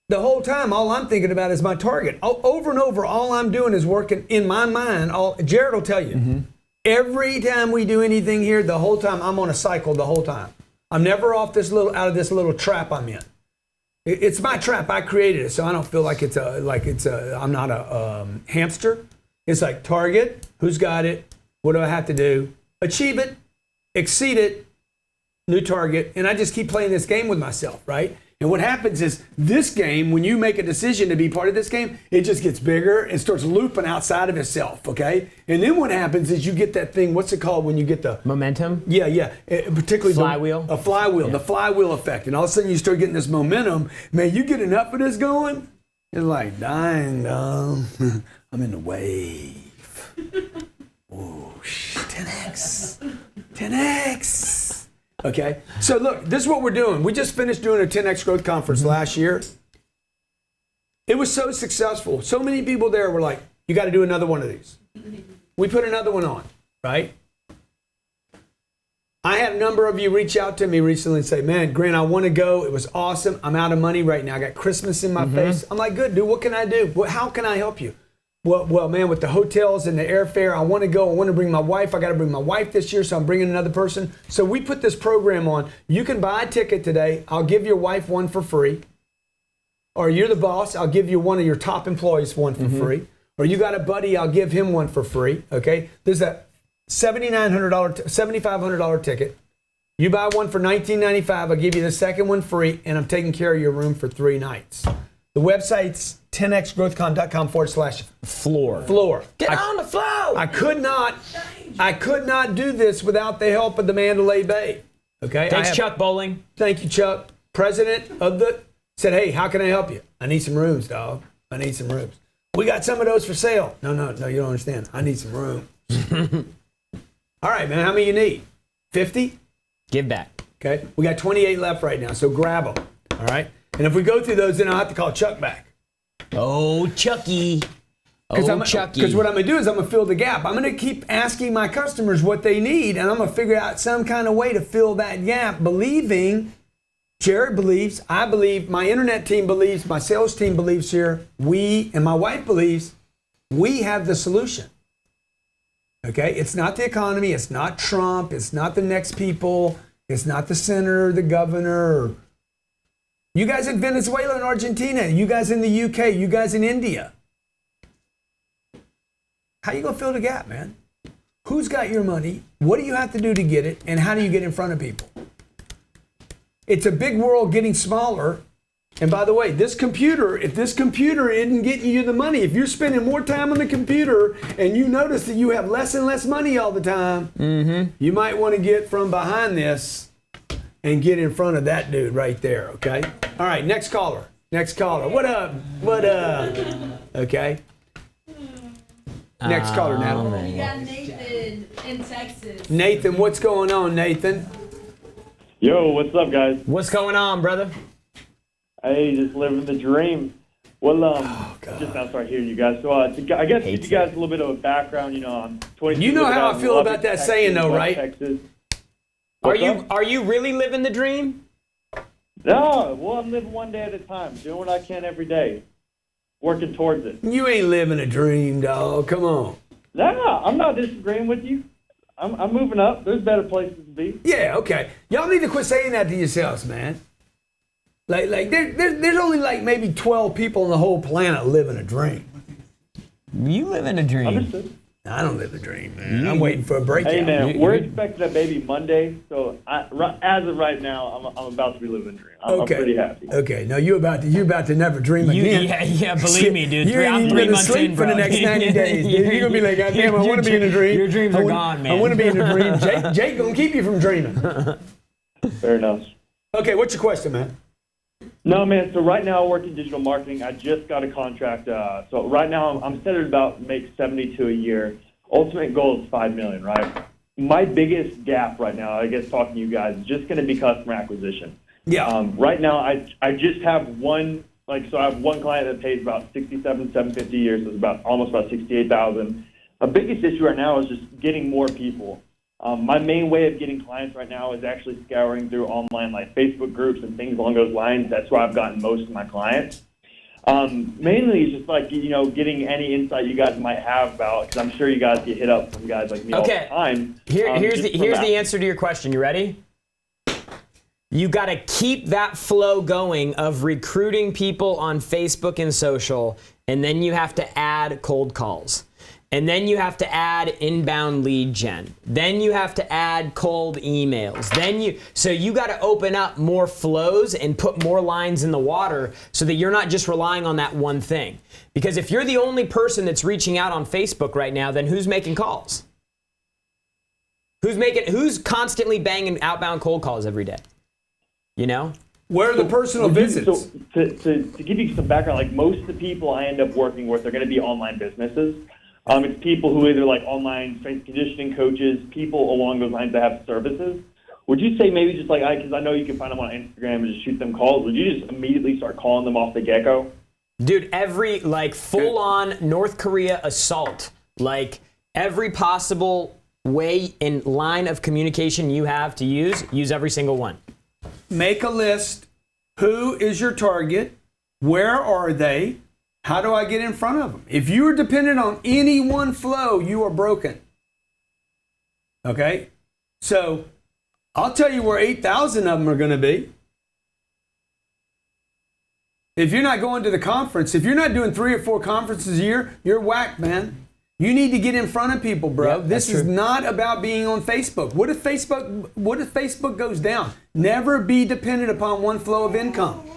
the whole time, all I'm thinking about is my target. Over and over, all I'm doing is working in my mind. Jared will tell you, every time we do anything here, the whole time I'm on a cycle the whole time. I'm never out of this little trap I'm in. It's my trap. I created it, so I don't feel like I'm not a hamster. It's like target. Who's got it? What do I have to do? Achieve it, exceed it, new target, and I just keep playing this game with myself, right? And what happens is this game, when you make a decision to be part of this game, it just gets bigger and starts looping outside of itself, okay? And then what happens is you get that thing, what's it called when you get the... Momentum? Yeah. Particularly flywheel? A flywheel, the flywheel effect. And all of a sudden you start getting this momentum. Man, you get enough of this going, it's like, dang, I'm in the wave. Whoosh, 10X. 10X. Okay, so look, this is what we're doing. We just finished doing a 10X Growth Conference last year. It was so successful. So many people there were like, you got to do another one of these. We put another one on, right? I had a number of you reach out to me recently and say, man, Grant, I want to go. It was awesome. I'm out of money right now. I got Christmas in my face. I'm like, good, dude, what can I do? How can I help you? Well, man, with the hotels and the airfare, I want to go. I want to bring my wife. I got to bring my wife this year, so I'm bringing another person. So we put this program on. You can buy a ticket today. I'll give your wife one for free. Or you're the boss. I'll give you one of your top employees one for free. Or you got a buddy. I'll give him one for free. Okay? There's a $7,500 ticket. You buy one for $19.95. I'll give you the second one free, and I'm taking care of your room for 3 nights. The website's 10xgrowthcon.com/floor. Floor. Get on the floor. I could not do this without the help of the Mandalay Bay. Okay. Thanks, Chuck Bowling. Thank you, Chuck. President of said, hey, how can I help you? I need some rooms, dog. I need some rooms. We got some of those for sale. No, you don't understand. I need some room. All right, man. How many you need? 50? Give back. Okay. We got 28 left right now, so grab them. All right. And if we go through those, then I'll have to call Chuck back. Oh, Chucky. Chucky. Because what I'm going to do is I'm going to fill the gap. I'm going to keep asking my customers what they need, and I'm going to figure out some kind of way to fill that gap, believing, Jared believes, I believe, my internet team believes, my sales team believes here, and my wife believes, we have the solution. Okay? It's not the economy. It's not Trump. It's not the next people. It's not the senator, the governor, you guys in Venezuela and Argentina, you guys in the UK, you guys in India. How you gonna fill the gap, man? Who's got your money? What do you have to do to get it? And how do you get in front of people? It's a big world getting smaller. And by the way, if this computer isn't getting you the money, if you're spending more time on the computer and you notice that you have less and less money all the time, you might want to get from behind this and get in front of that dude right there, okay? All right, next caller. What up? Okay. Next caller, Natalie. We got Nathan in Texas. Nathan, what's going on, Nathan? Yo, what's up, guys? What's going on, brother? Hey, just living the dream. Well, just now start hearing you guys. So I guess give you guys a little bit of a background. I'm 22. You know how I feel about that saying, though, right? Texas. Are you really living the dream? No, well, I'm living one day at a time, doing what I can every day, working towards it. You ain't living a dream, dog. Come on. No, I'm not disagreeing with you. I'm moving up. There's better places to be. Yeah, okay. Y'all need to quit saying that to yourselves, man. Like there's only like maybe 12 people on the whole planet living a dream. You live in a dream. Understood. I don't live a dream, man. I'm waiting for a breakout. Hey, man, we're expecting a baby Monday, so as of right now, I'm about to be living a dream. I'm pretty happy. Okay, now you're about to never dream again. Yeah, believe me, dude. I'm 3 months sleep in, for the next 90 days, dude. You're gonna be like, God damn, I want to be in a dream. Your dreams are gone, man. I want to be in a dream. Jake gonna keep you from dreaming. Fair enough. Okay, what's your question, man? No, man. So right now I work in digital marketing. I just got a contract. So right now I'm set at about make 72 a year. Ultimate goal is $5 million, right? My biggest gap right now, I guess talking to you guys, is just going to be customer acquisition. Yeah. Right now I just have one. So I have one client that pays about $67,750 a year, so it's almost about $68,000. a biggest issue right now is just getting more people. My main way of getting clients right now is actually scouring through online, like Facebook groups and things along those lines. That's where I've gotten most of my clients. Mainly it's just like, getting any insight you guys might have about, because I'm sure you guys get hit up from guys like me all the time. Here's the answer to your question. You ready? You got to keep that flow going of recruiting people on Facebook and social, and then you have to add cold calls. And then you have to add inbound lead gen. Then you have to add cold emails. So you got to open up more flows and put more lines in the water so that you're not just relying on that one thing. Because if you're the only person that's reaching out on Facebook right now, then who's making calls? Who's constantly banging outbound cold calls every day? Where are the personal visits? So to give you some background, like most of the people I end up working with are going to be online businesses. It's people who either like online strength conditioning coaches, people along those lines that have services. Would you say maybe just like, because I know you can find them on Instagram and just shoot them calls, would you just immediately start calling them off the get-go? Dude, every full-on North Korea assault, every possible way and line of communication you have to use every single one. Make a list. Who is your target? Where are they? How do I get in front of them? If you are dependent on any one flow, you are broken. Okay? So I'll tell you where 8,000 of them are going to be. If you're not going to the conference, if you're not doing 3 or 4 conferences a year, you're whacked, man. You need to get in front of people, bro. Yep, this is not about being on Facebook. What if Facebook goes down? Never be dependent upon one flow of income.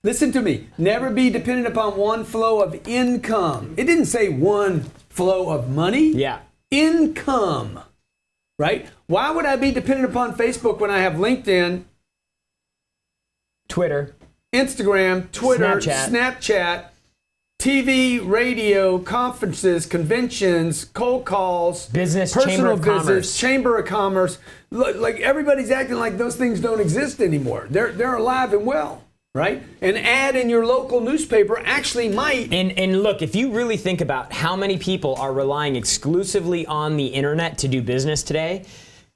Listen to me. Never be dependent upon one flow of income. It didn't say one flow of money. Yeah. Income. Right? Why would I be dependent upon Facebook when I have LinkedIn, Twitter, Instagram, Twitter, Snapchat, TV, radio, conferences, conventions, cold calls, business, personal chamber of visits, commerce. chamber of commerce. Like everybody's acting like those things don't exist anymore. They're alive and well. Right? An ad in your local newspaper actually might. And look, if you really think about how many people are relying exclusively on the internet to do business today,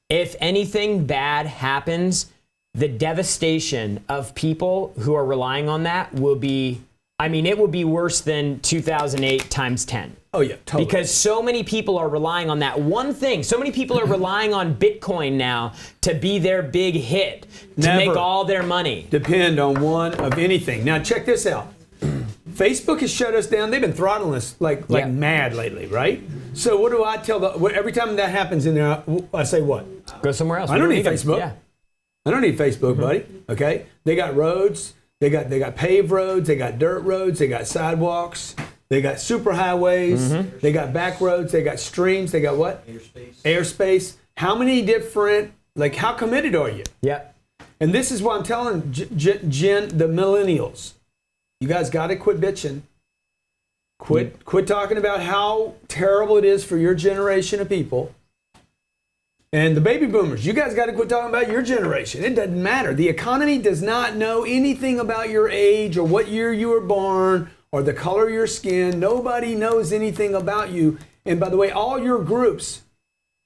if anything bad happens, the devastation of people who are relying on that will be, it will be worse than 2008 times 10. Oh, yeah, totally. Because so many people are relying on that one thing. So many people are relying on Bitcoin now to be their big hit, to make all their money. Depend on one of anything. Now, check this out. Facebook has shut us down. They've been throttling us like mad lately, right? So what do I tell every time that happens in there, I say what? Go somewhere else. I don't need Facebook. Yeah. I don't need Facebook, buddy. Okay? They got roads. They got paved roads. They got dirt roads. They got sidewalks. They got super highways. They got back roads. They got streams. They got what? Airspace. How many different, how committed are you? Yeah. And this is why I'm telling Jen, the millennials, you guys got to quit bitching. Quit talking about how terrible it is for your generation of people. And the baby boomers, you guys got to quit talking about your generation. It doesn't matter. The economy does not know anything about your age or what year you were born or the color of your skin. Nobody knows anything about you. And by the way, all your groups,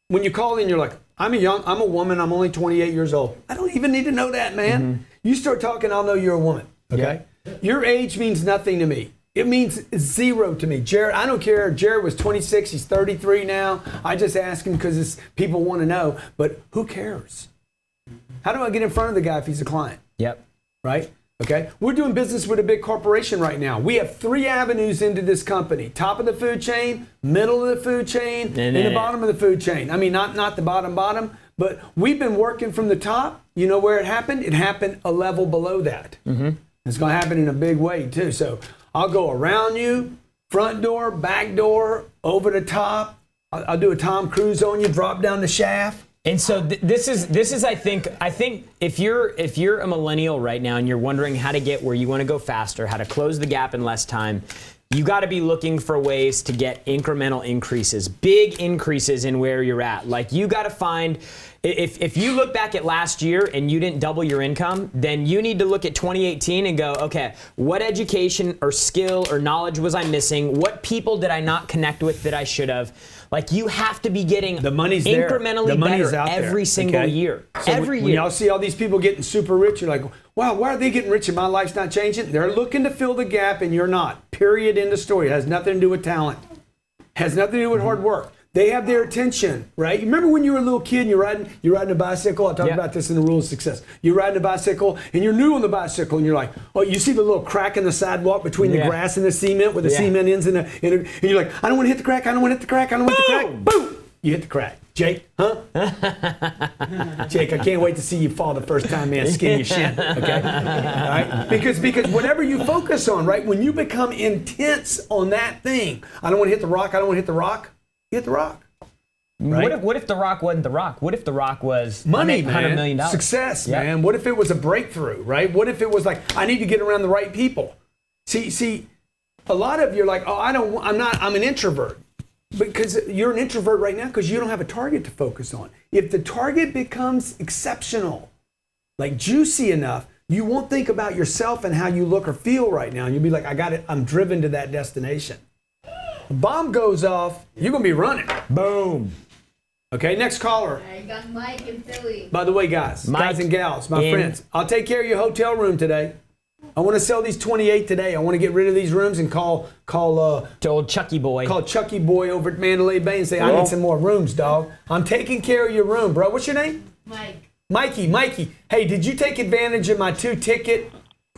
when you call in, you're like, I'm a woman, I'm only 28 years old. I don't even need to know that, man. You start talking, I'll know you're a woman, okay? Yeah. Your age means nothing to me. It means zero to me. Jared, I don't care. Jared was 26, he's 33 now. I just ask him because people want to know, but who cares? How do I get in front of the guy if he's a client? Yep. Right? Okay? We're doing business with a big corporation right now. We have 3 avenues into this company. Top of the food chain, middle of the food chain, and the bottom of the food chain. I mean, not the bottom, but we've been working from the top. You know where it happened? It happened a level below that. It's going to happen in a big way, too. So I'll go around you, front door, back door, over the top. I'll do a Tom Cruise on you, drop down the shaft. And so this is I think if you're a millennial right now and you're wondering how to get where you want to go faster, how to close the gap in less time, you got to be looking for ways to get incremental increases, big increases in where you're at. Like you got to find If you look back at last year and you didn't double your income, then you need to look at 2018 and go, okay, what education or skill or knowledge was I missing? What people did I not connect with that I should have? Like, you have to be getting the money's there. incrementally The money's better out every there. single Okay? year. So every when year. y'all see all these people getting super rich, you're like, wow, why are they getting rich and my life's not changing? They're looking to fill the gap and you're not. Period. End of story. It has nothing to do with talent. Has nothing to do with hard work. They have their attention, right? You remember when you were a little kid and you're riding a bicycle? I talked about this in the Rules of Success. You're riding a bicycle and you're new on the bicycle and you're like, oh, you see the little crack in the sidewalk between the grass and the cement where the cement ends and you're like, I don't want to hit the crack, I don't want to hit the crack, I don't want to hit the crack. Boom! You hit the crack. Jake, huh? Jake, I can't wait to see you fall the first time, man. Skin your shin, okay? All right? Because whatever you focus on, right? When you become intense on that thing, I don't want to hit the rock, I don't want to hit the rock. You hit the rock. Right? What if the rock wasn't the rock? What if the rock was money, $100 man? million? Success, man. What if it was a breakthrough, right? What if it was like, I need to get around the right people? See, a lot of you are like, oh, I'm an introvert. Because you're an introvert right now because you don't have a target to focus on. If the target becomes exceptional, like juicy enough, you won't think about yourself and how you look or feel right now. And you'll be like, I got it. I'm driven to that destination. The bomb goes off, you're going to be running. Boom. Okay, next caller. I got Mike in Philly. By the way, guys and gals, my friends, I'll take care of your hotel room today. I want to sell these 28 today. I want to get rid of these rooms and call to old Chucky Boy. Call Chucky Boy over at Mandalay Bay and say, I need some more rooms, dog. I'm taking care of your room, bro. What's your name? Mike. Mikey. Hey, did you take advantage of my 2-ticket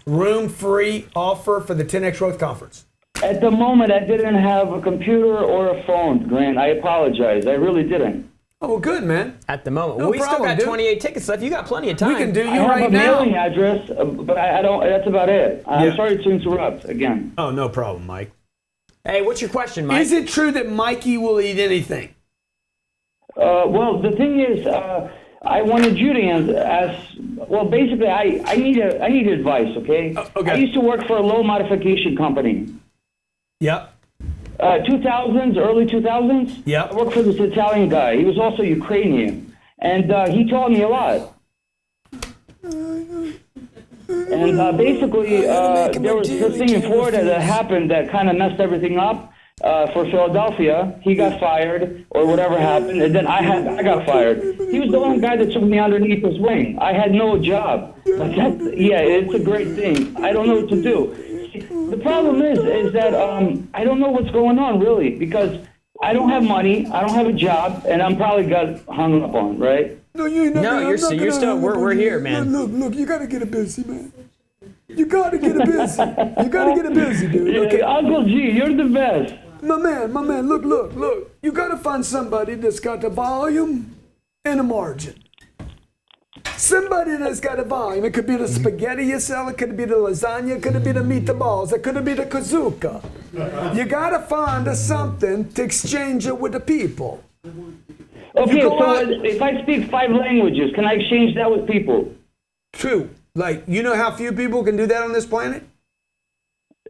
room-free offer for the 10X Growth Conference? At the moment, I didn't have a computer or a phone, Grant. I apologize. I really didn't. Oh, well, good, man. At the moment. No we problem, still got dude. 28 tickets left. You got plenty of time. We can do you I have right a now. mailing address, but I don't. That's about it. I'm sorry to interrupt again. Oh, no problem, Mike. Hey, what's your question, Mike? Is it true that Mikey will eat anything? Well, the thing is, I wanted you to ask. Well, basically, I need advice. Okay. Okay. I used to work for a low modification company. Yep. 2000s, early 2000s. Yep. I worked for this Italian guy. He was also Ukrainian, and he taught me a lot. And basically, there was this thing in Florida that happened that kind of messed everything up for Philadelphia. He got fired, or whatever happened, and then I got fired. He was the one guy that took me underneath his wing. I had no job. But it's a great thing. I don't know what to do. The problem is that I don't know what's going on, really, because I don't have money, I don't have a job, and I'm probably got hung up on, right? No, you ain't. You're still. We're here, man. Look, you gotta get it busy, man. You gotta get it busy. You gotta get it busy, dude. Okay. Uncle G, you're the best. My man. Look. You gotta find somebody that's got the volume and a margin. Somebody that's got a volume. It could be the spaghetti you sell. It could be the lasagna. It could be the meatballs. It could be the kazooka. You gotta find something to exchange it with the people. Okay, so if I speak 5 languages, can I exchange that with people? True. Like, you know how few people can do that on this planet?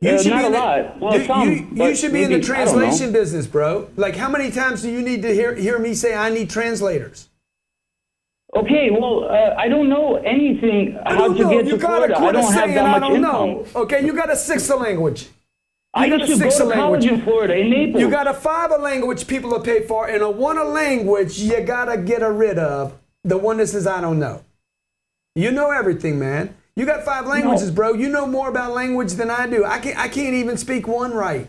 Not a lot. Well, some. You should be in the translation business, bro. Like, how many times do you need to hear me say I need translators? Okay, well, I don't know anything how to get to Florida. I don't have that much income. Okay, you got a 6th language. I used to go to college in Florida, in Naples. You got a 5 language people will pay for, and a 1 language you gotta get rid of. The one that says I don't know. You know everything, man. You got 5 languages, bro. You know more about language than I do. I can't even speak one right.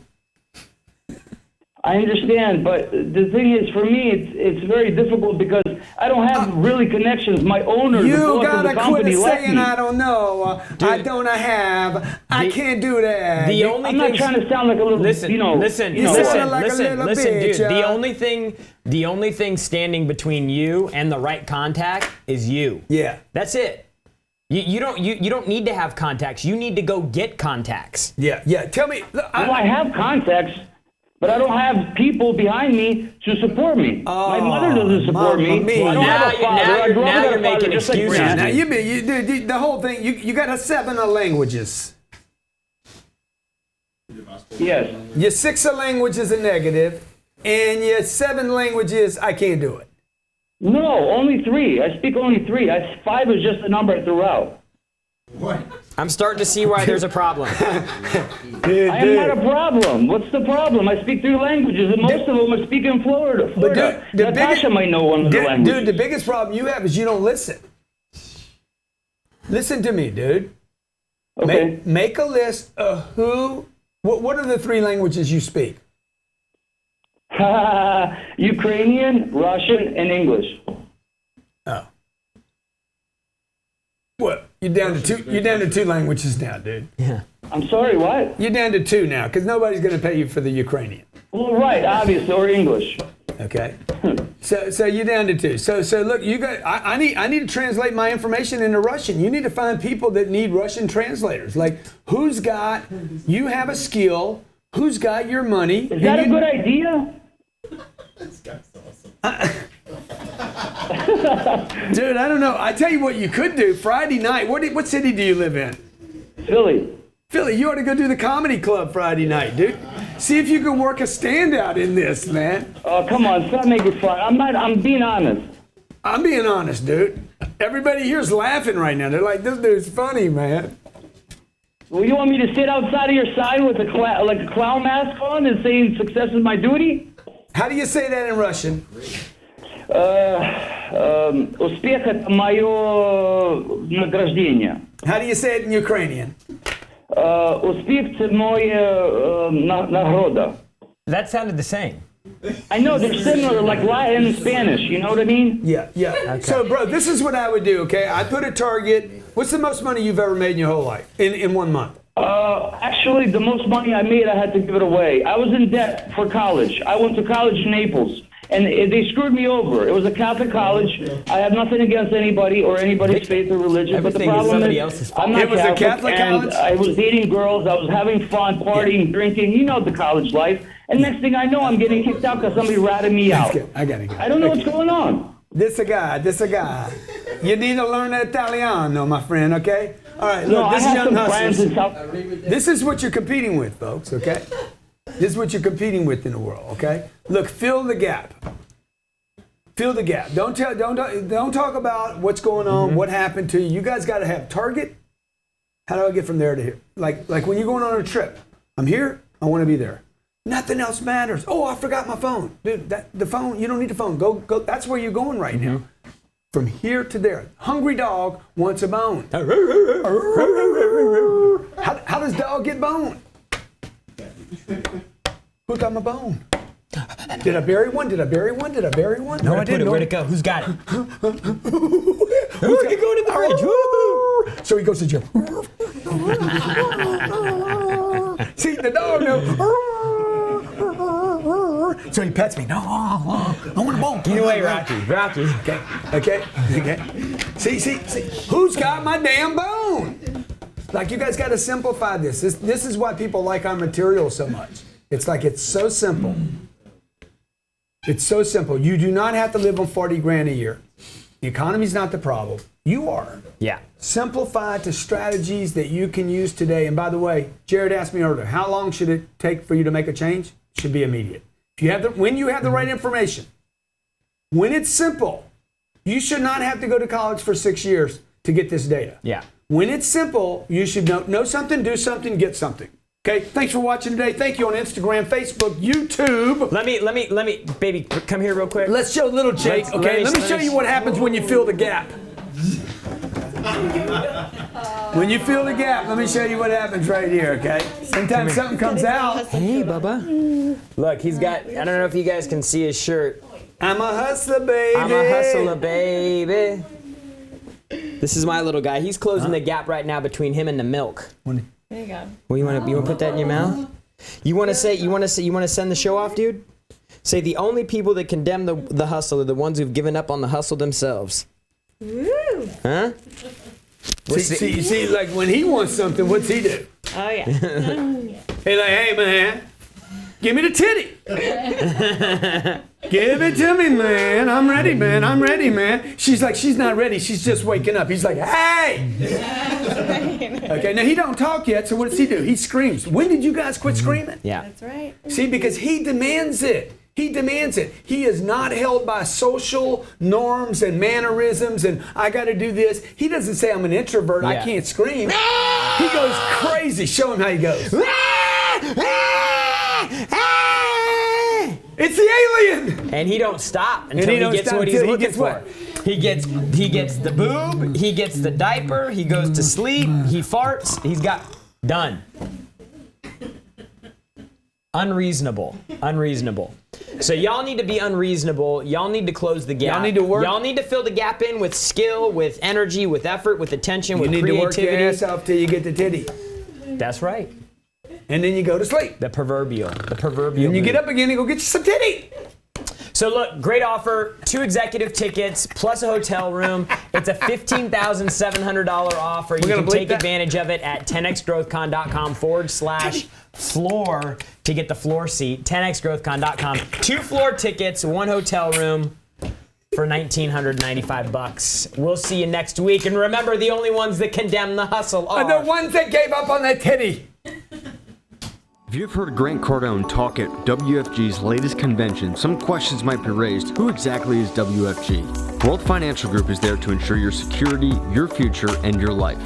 I understand, but the thing is, for me, it's very difficult because I don't have really connections. My owner, the boss of the company, left me. Saying I don't know. I don't have. I can't do that. I'm not trying to sound like a little. Listen, dude. bitch, The only thing standing between you and the right contact is you. Yeah, that's it. You don't need to have contacts. You need to go get contacts. Yeah. Tell me. I have contacts. But I don't have people behind me to support me. My mother doesn't support me. I don't have a father. Now you're making excuses. Now the whole thing. You got a 7 languages. Yes. Your 6 languages are negative, and your 7 languages I can't do it. No, only 3. I speak only 3. 5 is just a number I threw out. What? I'm starting to see why there's a problem. I am not a problem. What's the problem? I speak 3 languages, and most of them are speaking in Florida. Natasha might know one of the languages. Dude, the biggest problem you have is you don't listen. Listen to me, dude. Okay. Make a list of what are the 3 languages you speak? Ukrainian, Russian, and English. Oh. What? You're down to 2. You're down to 2 languages now, dude. Yeah. I'm sorry, what? You're down to 2 now, because nobody's going to pay you for the Ukrainian. Well, right, obviously, or English. Okay. So you're down to 2. So look, you got. I need to translate my information into Russian. You need to find people that need Russian translators. Like, who's got? You have a skill. Who's got your money? Is that a good idea? This guy's awesome. Dude, I don't know. I tell you what you could do. Friday night. What city do you live in? Philly. Philly, you ought to go do the comedy club Friday night, dude. See if you can work a standout in this, man. Oh, come on, stop making fun. I'm being honest. I'm being honest, dude. Everybody here's laughing right now. They're like, this dude's funny, man. Well, you want me to sit outside of your sign with a clown mask on and saying success is my duty? How do you say that in Russian? Успех — это мое награждение. How do you say it in Ukrainian? Успех — это моя награда. That sounded the same. I know, they're similar, like Latin and Spanish, you know what I mean? Yeah. Okay. So, bro, this is what I would do, okay? I put a target. What's the most money you've ever made in your whole life in 1 month? Actually, the most money I made, I had to give it away. I was in debt for college. I went to college in Naples, and they screwed me over. It was a Catholic college. I have nothing against anybody or anybody's faith or religion, but the problem is, I'm not It was a Catholic college? I was dating girls. I was having fun, partying, drinking. You know the college life. And next thing I know, I'm getting kicked out because somebody ratted me out. I gotta go. I don't know what's going on. This a guy. You need to learn Italiano, my friend, okay? All right, look, No, this I is have Young some friends Hustlers. in South. This is what you're competing with, folks, okay? This is what you're competing with in the world, okay? Look, fill the gap. Fill the gap. Don't talk about what's going on, what happened to you. You guys got to have target. How do I get from there to here? Like when you're going on a trip. I'm here. I want to be there. Nothing else matters. Oh, I forgot my phone, dude. The phone. You don't need the phone. Go. That's where you're going right now. From here to there. Hungry dog wants a bone. How does dog get bone? Who got my bone? Did I bury one? No, I didn't. Where'd it go? Who's got it? Who's going to the bridge? So he goes to jail. See, the dog knows. So he pets me. No, I want a bone. Get away, Rocky. Okay. See. Who's got my damn bone? Like, you guys got to simplify this. This is why people like our material so much. It's like, it's so simple. It's so simple. You do not have to live on 40 grand a year. The economy's not the problem. You are. Yeah. Simplify to strategies that you can use today. And by the way, Jared asked me earlier, how long should it take for you to make a change? It should be immediate. When you have the right information, when it's simple, you should not have to go to college for 6 years to get this data. Yeah. When it's simple, you should know something, do something, get something. Okay, thanks for watching today. Thank you on Instagram, Facebook, YouTube. Let me, baby, come here real quick. Let's show little Jake. Okay, let me show you what happens when you fill the gap. When you fill the gap, let me show you what happens right here, okay? Sometimes something comes out. Hey, Bubba. Look, he's got, I don't know if you guys can see his shirt. I'm a hustler, baby. I'm a hustler, baby. This is my little guy. He's closing the gap right now between him and the milk. There you go. Well, you want to put that in your mouth? You want to send the show off, dude? Say the only people that condemn the hustle are the ones who've given up on the hustle themselves. Woo! Huh? See, like when he wants something, what's he do? Oh yeah. Hey, man, give me the titty. Give it to me, man. I'm ready, man. She's like, she's not ready. She's just waking up. He's like, hey. Okay, now he don't talk yet, so what does he do? He screams. When did you guys quit screaming? Yeah. That's right. See, because he demands it. He demands it. He is not held by social norms and mannerisms and I got to do this. He doesn't say I'm an introvert. I can't scream. He goes crazy. Show him how he goes. It's the alien. And he don't stop until he gets what he's looking for. He gets the boob, he gets the diaper, he goes to sleep, he farts, he's got done. Unreasonable. So y'all need to be unreasonable. Y'all need to close the gap. Y'all need to work. Y'all need to fill the gap in with skill, with energy, with effort, with attention, with creativity. You need to work your ass off till you get the titty. That's right. And then you go to sleep. The proverbial. And you get up again and go get you some titty. So look, great offer, 2 executive tickets plus a hotel room. It's a $15,700 offer. You can take advantage of it at 10xgrowthcon.com/floor to get the floor seat. 10xgrowthcon.com. 2 floor tickets, 1 hotel room for $1,995. We'll see you next week. And remember, the only ones that condemn the hustle are the ones that gave up on that titty. If you've heard Grant Cardone talk at WFG's latest convention, some questions might be raised. Who exactly is WFG? World Financial Group is there to ensure your security, your future, and your life.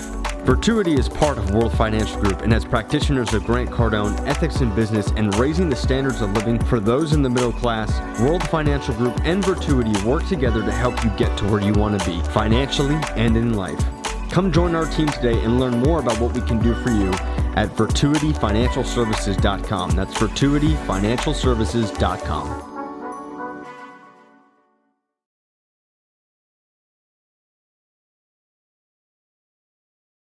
Virtuity is part of World Financial Group, and as practitioners of Grant Cardone, ethics in business, and raising the standards of living for those in the middle class, World Financial Group and Virtuity work together to help you get to where you want to be, financially and in life. Come join our team today and learn more about what we can do for you at virtuityfinancialservices.com. That's virtuityfinancialservices.com.